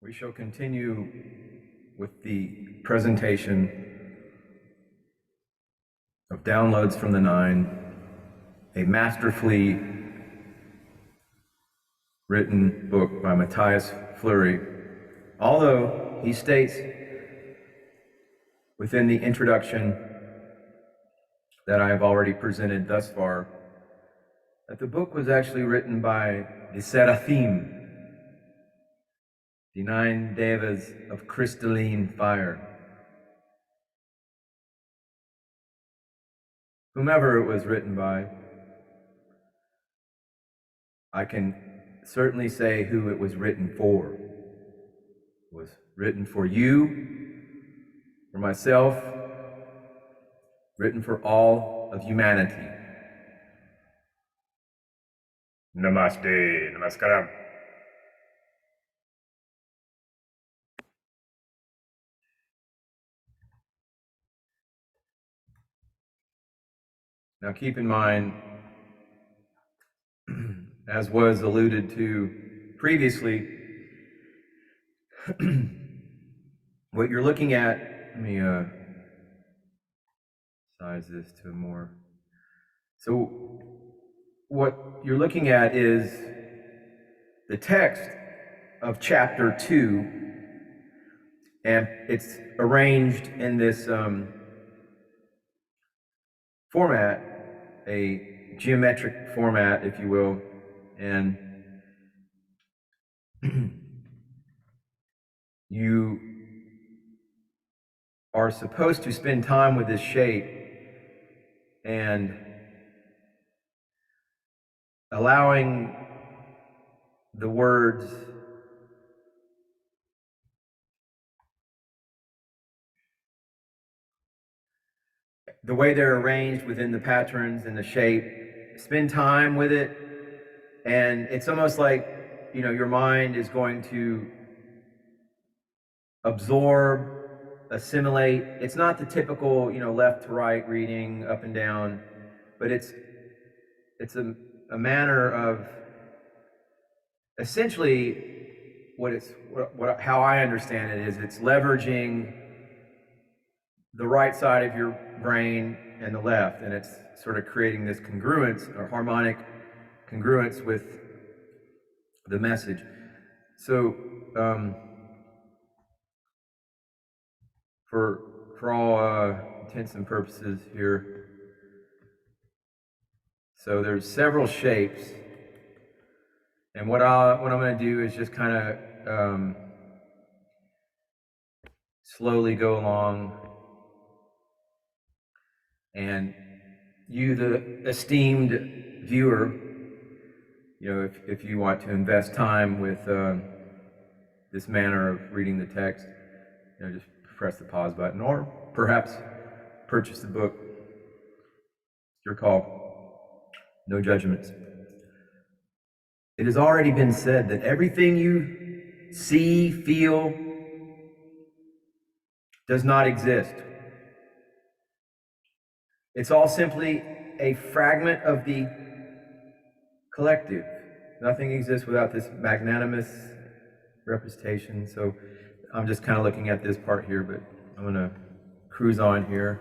We shall continue with the presentation of Downloads from the Nine, a masterfully written book by Matthias Fleury, although he states within the introduction that I have already presented thus far that the book was actually written by the Seraphim, the 9 devas of crystalline fire. Whomever it was written by, I can certainly say who it was written for. It was written for you, for myself, written for all of humanity. Namaste, namaskaram. Now keep in mind, as was alluded to previously, what you're looking at, let me size this to more. So what you're looking at is the text of chapter 2, and it's arranged in this format, a geometric format, if you will, and you are supposed to spend time with this shape and allowing the words the way they're arranged within the patterns and the shape, spend time with it, and it's almost like, you know, your mind is going to absorb, assimilate. It's not the typical, you know, left to right reading, up and down, but it's a manner of essentially how I understand it is it's leveraging the right side of your brain and the left, and it's sort of creating this congruence or harmonic congruence with the message. So for all intents and purposes here, so there's several shapes, and what I'm going to do is just kind of slowly go along. And you, the esteemed viewer, you know, if you want to invest time with this manner of reading the text, you know, just press the pause button, or perhaps purchase the book. It's your call. No judgments. It has already been said that everything you see, feel, does not exist. It's all simply a fragment of the collective. Nothing exists without this magnanimous representation. So I'm just kind of looking at this part here, but I'm going to cruise on here.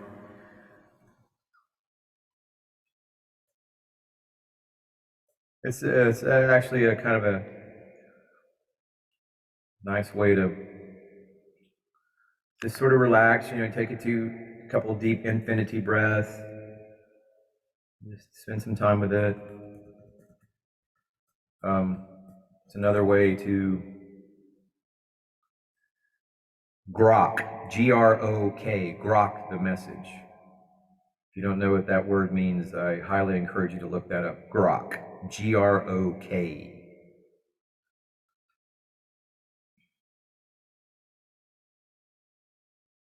It's actually a kind of a nice way to just sort of relax, you know, take it to a couple of deep infinity breaths. Just spend some time with it. It's another way to grok, G-R-O-K, grok the message. If you don't know what that word means, I highly encourage you to look that up. Grok, G-R-O-K.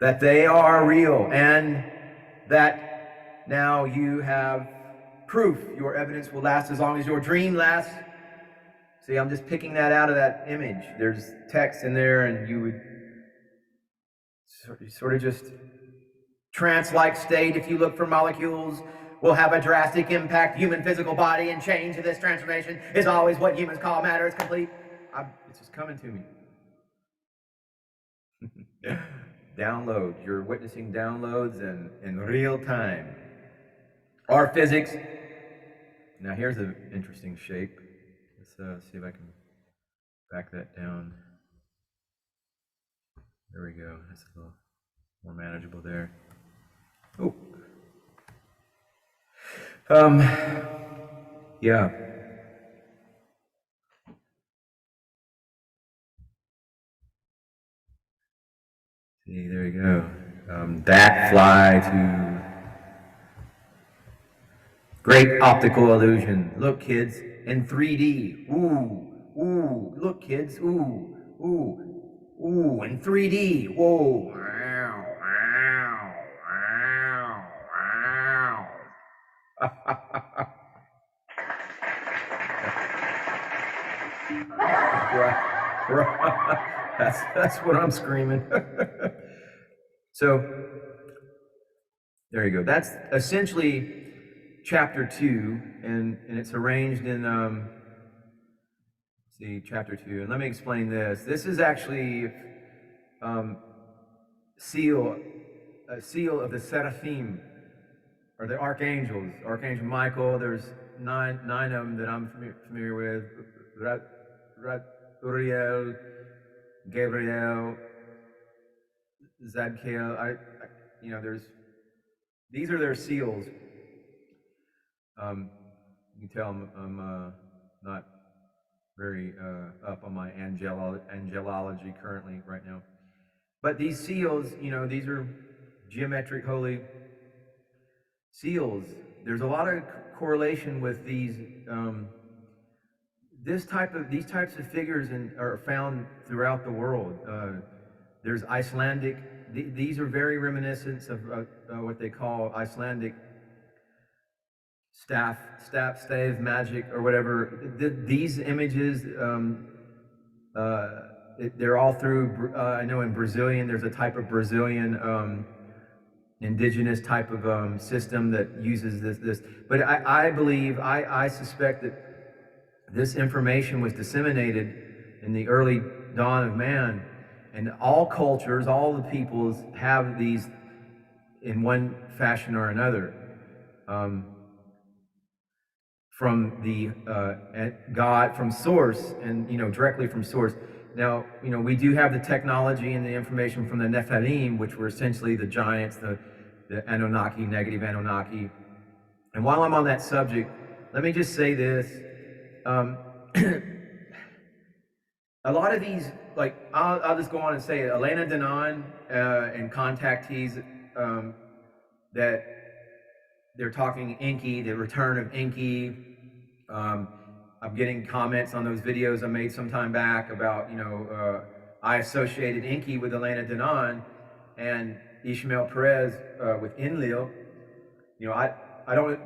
That they are real, and that now you have proof. Your evidence will last as long as your dream lasts. See, I'm just picking that out of that image. There's text in there, and you would sort of just trance-like state. If you look for molecules, will have a drastic impact. Human physical body and change of this transformation is always what humans call matter is complete. It's just coming to me. Download. You're witnessing downloads in real time. Our physics. Now here's an interesting shape. Let's see if I can back that down. There we go. That's a little more manageable there. Oh. Yeah. See, there you go. That fly to great optical illusion. Look, kids, in 3D. Ooh, ooh. Look, kids. Ooh, ooh, ooh. In 3D. Whoa. Wow, wow, wow, wow. Right, right. That's what I'm screaming. So there you go. That's essentially chapter 2, and it's arranged in see, chapter 2. And let me explain this. This is actually um, seal a seal of the seraphim, or the archangels. Archangel Michael. There's nine of them that I'm familiar with. Uriel, Gabriel, Zadkiel. There's these are their seals. You can tell I'm not very up on my angelology currently right now. But these seals, these are geometric holy seals. There's a lot of correlation with these. These types of figures are found throughout the world. There's Icelandic. These are very reminiscent of what they call Icelandic stave magic or whatever. These images, they're all through. I know in Brazilian, there's a type of Brazilian indigenous type of system that uses this. But I believe, I suspect that this information was disseminated in the early dawn of man, and all cultures, all the peoples have these in one fashion or another. From the God, from source, and directly from source. Now, we do have the technology and the information from the Nephilim, which were essentially the giants, the Anunnaki, negative Anunnaki. And while I'm on that subject, let me just say this. A lot of these, like, I'll just go on and say it. Elena Denon and contactees that they're talking Enki, the return of Enki. I'm getting comments on those videos I made some time back about, I associated Enki with Elena Denon and Ishmael Perez with Enlil. I don't,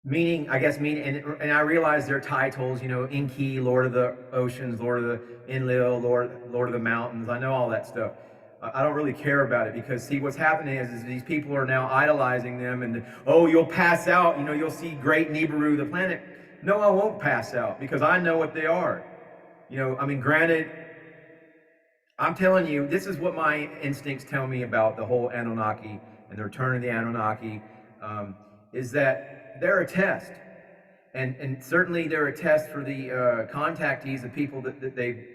meaning, and I realize their titles, Enki, Lord of the Oceans, Lord of the Enlil, Lord of the Mountains. I know all that stuff. I don't really care about it because, see, what's happening is these people are now idolizing them, and you'll pass out, you'll see great Nibiru, the planet. No, I won't pass out because I know what they are. Granted, I'm telling you, this is what my instincts tell me about the whole Anunnaki and the return of the Anunnaki, is that they're a test. And certainly they're a test for the contactees, the people that they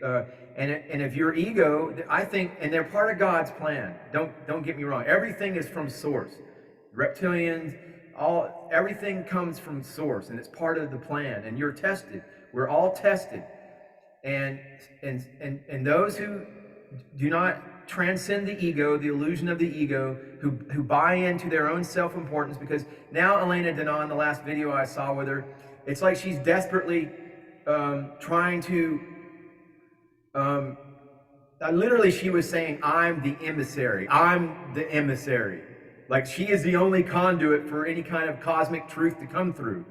and if your ego, I think, and they're part of God's plan. Don't get me wrong. Everything is from source. Reptilians, everything comes from source, and it's part of the plan. And you're tested. We're all tested. And those who do not transcend the ego, the illusion of the ego, who buy into their own self-importance, because now Elena Denon, the last video I saw with her, it's like she's desperately trying to, literally she was saying, I'm the emissary. I'm the emissary. Like she is the only conduit for any kind of cosmic truth to come through.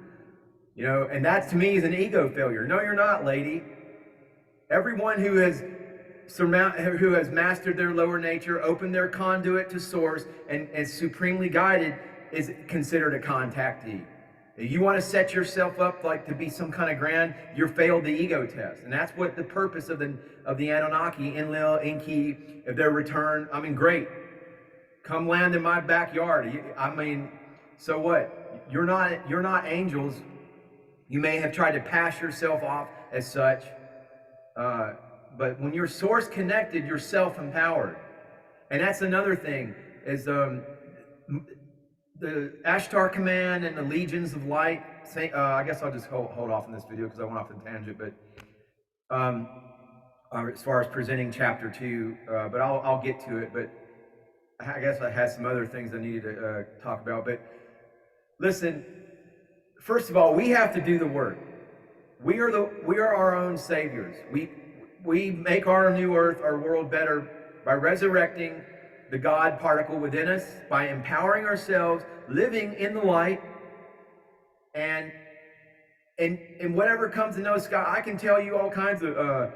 And that to me is an ego failure. No, you're not, lady. Everyone who has mastered their lower nature, opened their conduit to source, and is supremely guided is considered a contactee. You want to set yourself up like to be some kind of grand, you're failed the ego test. And that's what the purpose of the Anunnaki, Enlil, Enki, if their return, I mean, great. Come land in my backyard. I mean, so what? You're not angels. You may have tried to pass yourself off as such. But when you're source connected, you're self-empowered. And that's another thing, is the Ashtar Command and the Legions of Light. I guess I'll just hold off in this video because I went off on a tangent. But as far as presenting chapter 2, but I'll get to it. But I guess I had some other things I needed to talk about. But listen, first of all, we have to do the work. We are our own saviors. We make our new earth, our world better by resurrecting the God particle within us, by empowering ourselves, living in the light, and whatever comes in those sky. I can tell you all kinds of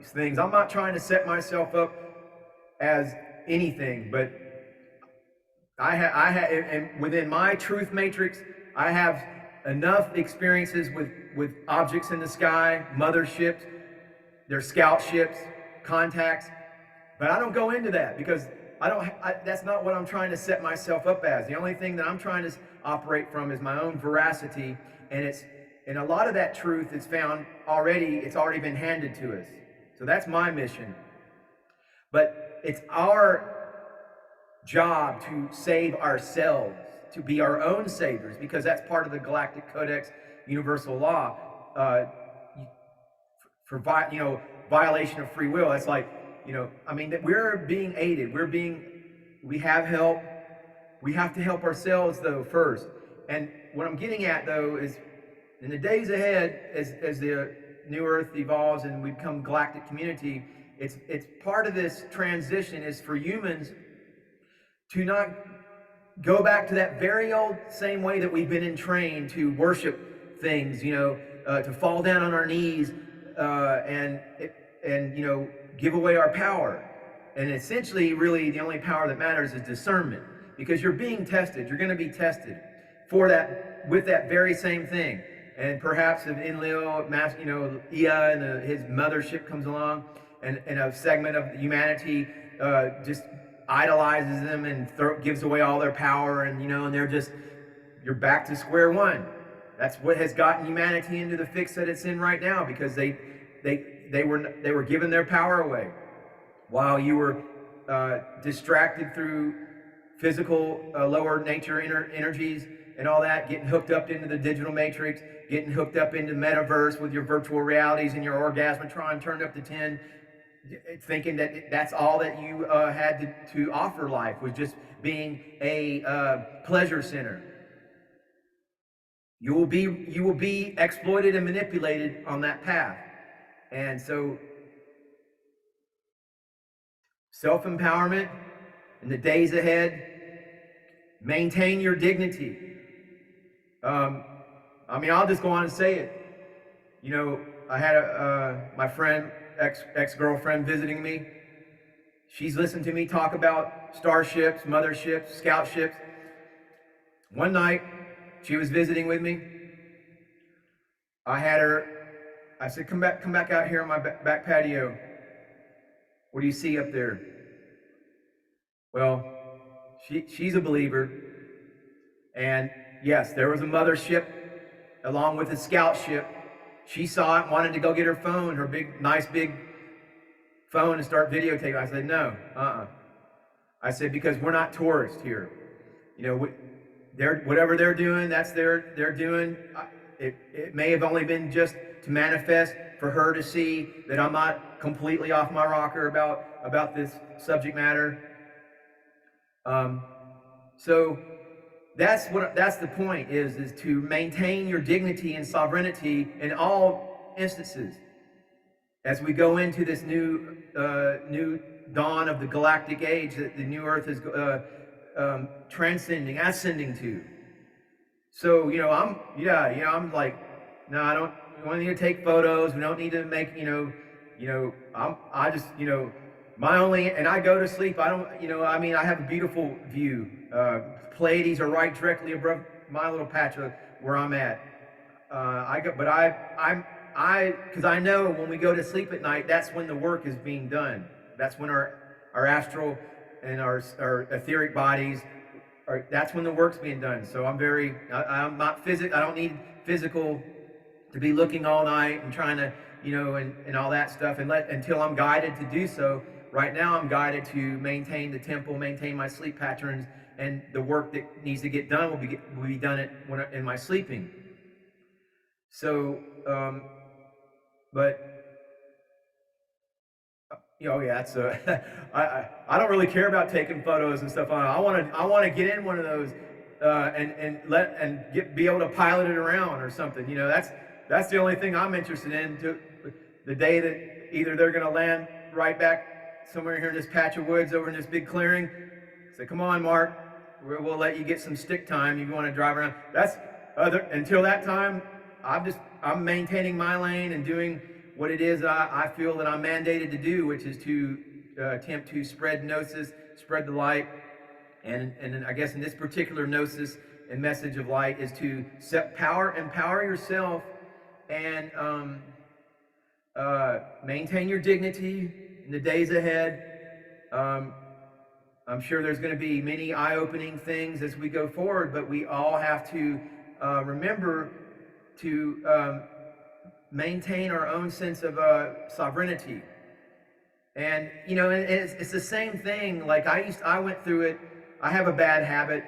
things. I'm not trying to set myself up as anything, but I have, and within my truth matrix, I have enough experiences with objects in the sky, motherships, their scout ships, contacts, but I don't go into that because that's not what I'm trying to set myself up as. The only thing that I'm trying to operate from is my own veracity, and a lot of that truth is found already. It's already been handed to us. So that's my mission. But it's our job to save ourselves, to be our own saviors, because that's part of the Galactic Codex Universal Law. For violation of free will, that's like, I mean, that we're being aided. We have help. We have to help ourselves though first. And what I'm getting at though is, in the days ahead, as the new Earth evolves and we become galactic community, it's part of this transition is for humans to not go back to that very old same way that we've been entrained to worship things, to fall down on our knees and give away our power. And essentially, really, the only power that matters is discernment, because you're being tested. You're going to be tested for that, with that very same thing. And perhaps if Enlil, Ea and his mothership comes along, and a segment of humanity just idolizes them and gives away all their power, and you're back to square one. That's what has gotten humanity into the fix that it's in right now, because they were giving their power away while you were distracted through physical lower nature energies and all that, getting hooked up into the digital matrix, getting hooked up into metaverse with your virtual realities and your orgasmatron turned up to 10, thinking that that's all that you had to offer life, was just being a pleasure center. You will be exploited and manipulated on that path. And so self-empowerment in the days ahead, maintain your dignity. I'll just go on and say it. I had my friend, ex-girlfriend visiting me. She's listened to me talk about starships, motherships, scout ships. One night, she was visiting with me. I said, come back out here on my back patio. What do you see up there? Well, she's a believer. And yes, there was a mothership along with a scout ship. She saw it, wanted to go get her phone, her nice big phone, and start videotaping. I said, no, I said, because we're not tourists here. Whatever they're doing, that's they're doing. It may have only been just to manifest for her to see that I'm not completely off my rocker about this subject matter. So that's the point, is to maintain your dignity and sovereignty in all instances as we go into this new dawn of the galactic age that the new Earth is ascending to. So I'm like, no, we don't need to take photos. We don't need to make and I go to sleep. I have a beautiful view. Pleiades are right directly above my little patch of where I'm at. Because I know when we go to sleep at night, that's when the work is being done. That's when our astral and our etheric bodies that's when the work's being done. So I'm not I don't need physical to be looking all night and trying to, and all that stuff, until I'm guided to do so. Right now, I'm guided to maintain the temple, maintain my sleep patterns, and the work that needs to get done will be done in my sleeping. So, but yeah, it's I don't really care about taking photos and stuff. I want to get in one of those and be able to pilot it around or something. That's the only thing I'm interested in. The day that either they're going to land right back somewhere here in this patch of woods over in this big clearing. Say, come on, Mark, we'll let you get some stick time. You want to drive around? Until that time, I'm maintaining my lane and doing what it is I feel that I'm mandated to do, which is to attempt to spread gnosis, spread the light, and I guess in this particular gnosis and message of light is to empower yourself and maintain your dignity in the days ahead. I'm sure there's going to be many eye-opening things as we go forward, but we all have to remember to maintain our own sense of sovereignty. And it's the same thing. Like I went through it. I have a bad habit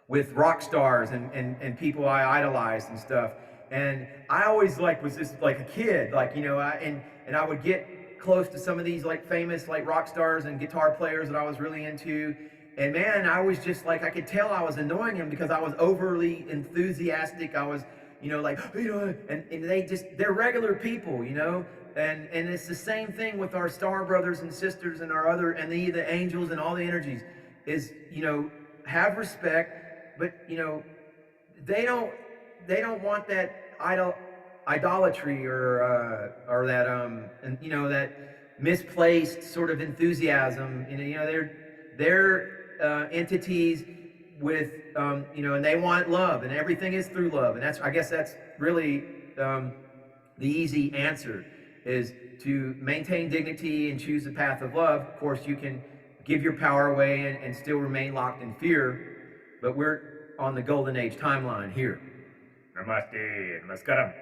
with rock stars and people I idolized and stuff. And I always was just like a kid, and I would get close to some of these famous rock stars and guitar players that I was really into. And man, I was just I could tell I was annoying them because I was overly enthusiastic. I was and they're regular people, and it's the same thing with our star brothers and sisters and the angels and all the energies is, have respect, but they don't want that idolatry or that that misplaced sort of enthusiasm. They're entities with and they want love, and everything is through love, and I guess that's really the easy answer, is to maintain dignity and choose the path of love. Of course, you can give your power away and still remain locked in fear, but we're on the golden age timeline here. Namaste, namaskaram.